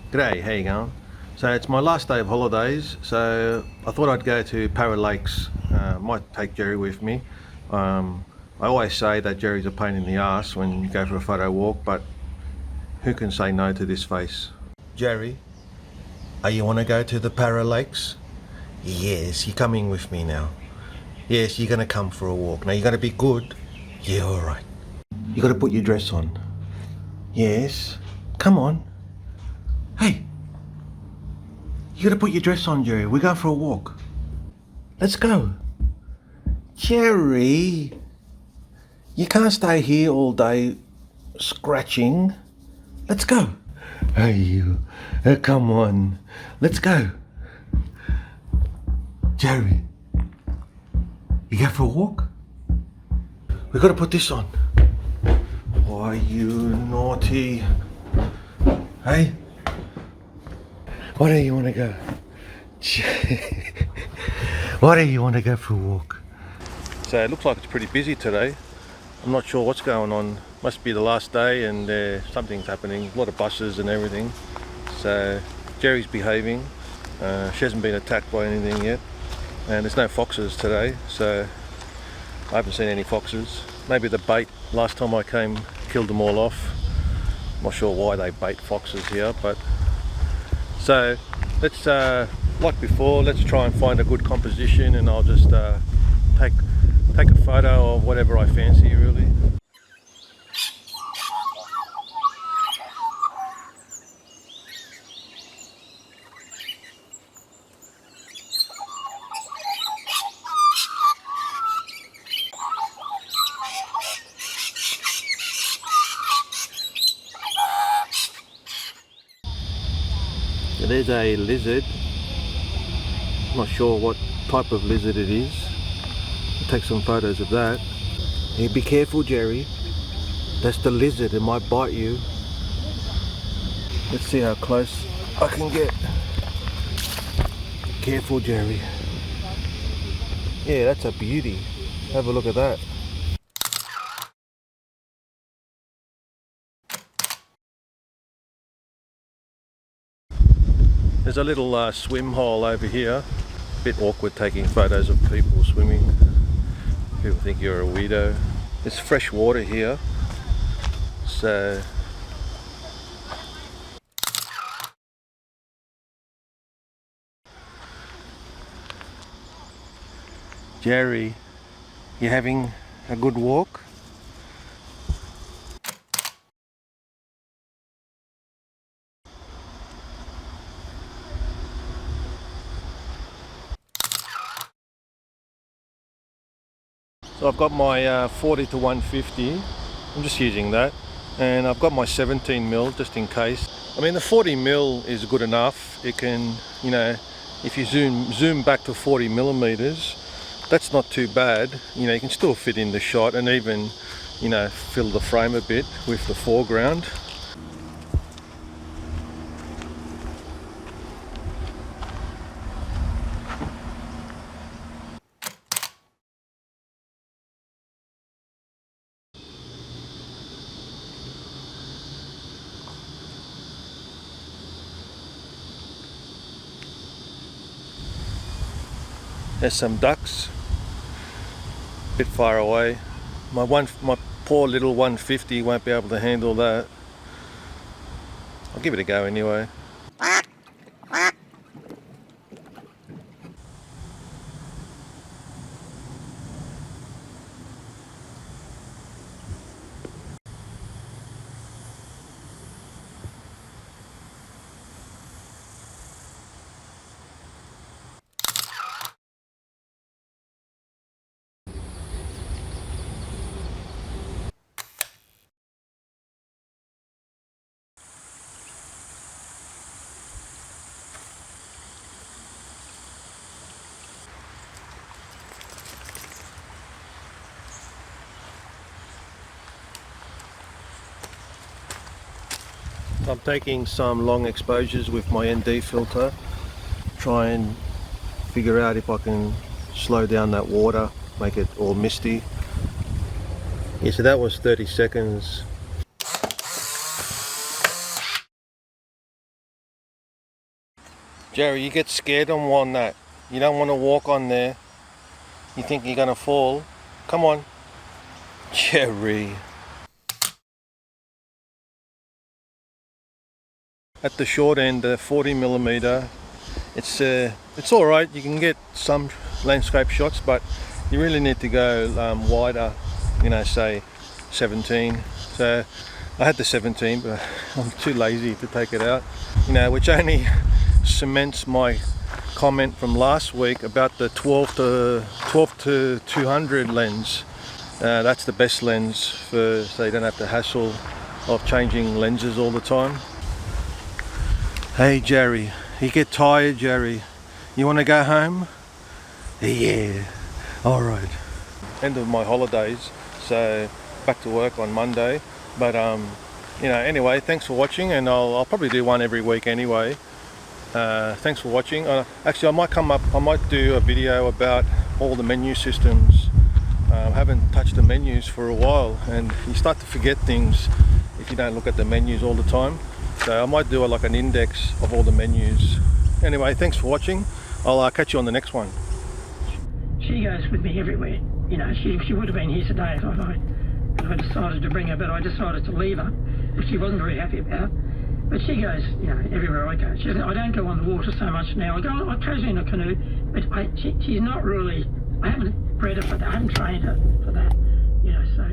G'day, how you going? So it's my last day of holidays, so I thought I'd go to Parramatta Lakes. Might take Jerry with me. I always say that Jerry's a pain in the ass when you go for a photo walk, but who can say no to this face? Jerry, you want to go to the Parramatta Lakes? Yes, you're coming with me now. Yes, you're going to come for a walk. Now you got to be good. Yeah, alright. You got to put your dress on. Yes, come on. Hey, you got to put your dress on, Jerry. We're going for a walk. Let's go. Jerry, you can't stay here all day scratching. Let's go. Hey, you. Come on. Let's go. Jerry, you go for a walk? We got to put this on. Why, you naughty. Hey, why do you want to go? Why do you want to go for a walk? So it looks like it's pretty busy today. I'm not sure what's going on. Must be the last day and something's happening. A lot of buses and everything. So Jerry's behaving. She hasn't been attacked by anything yet. And there's no foxes today, so I haven't seen any foxes. Maybe the bait last time I came killed them all off. Not sure why they bait foxes here, but so let's like before, let's try and find a good composition, and I'll just take a photo of whatever I fancy, really. So there's a lizard. Not sure what type of lizard it is. I'll take some photos of that. Hey, be careful, Jerry. That's the lizard, it might bite you. Let's see how close I can get. Careful, Jerry. Yeah, that's a beauty. Have a look at that. There's a little swim hole over here. A bit awkward taking photos of people swimming. People think you're a weirdo. There's fresh water here, so Jerry, you having a good walk? So I've got my 40 to 150, I'm just using that, and I've got my 17mm just in case. I mean, the 40mm is good enough. It can, you know, if you zoom back to 40mm, that's not too bad. You know, you can still fit in the shot and even, you know, fill the frame a bit with the foreground. There's some ducks, a bit far away. My poor little 150 won't be able to handle that. I'll give it a go anyway. I'm taking some long exposures with my ND filter, try and figure out if I can slow down that water, make it all misty. Yeah, so that was 30 seconds. Jerry, you get scared on that. You don't want to walk on there. You think you're going to fall. Come on. Jerry. At the short end, the 40mm, it's all right. You can get some landscape shots, but you really need to go wider. You know, say 17. So I had the 17, but I'm too lazy to take it out. You know, which only cements my comment from last week about the 12 to 200 lens. That's the best lens for, so you don't have the hassle of changing lenses all the time. Hey Jerry, you get tired, Jerry? You want to go home? Yeah, alright. End of my holidays, so back to work on Monday. But you know, anyway, thanks for watching, and I'll probably do one every week anyway. Thanks for watching. Actually, I might do a video about all the menu systems. I haven't touched the menus for a while, and you start to forget things if you don't look at the menus all the time. So I might do like an index of all the menus. Anyway, thanks for watching. I'll catch you on the next one. She goes with me everywhere. You know, she would have been here today if I decided to bring her, but I decided to leave her if she wasn't very happy about it. But she goes, you know, everywhere I go. I don't go on the water so much now. I occasionally in a canoe, but she's not really, I haven't bred her for that. I haven't trained her for that. You know, so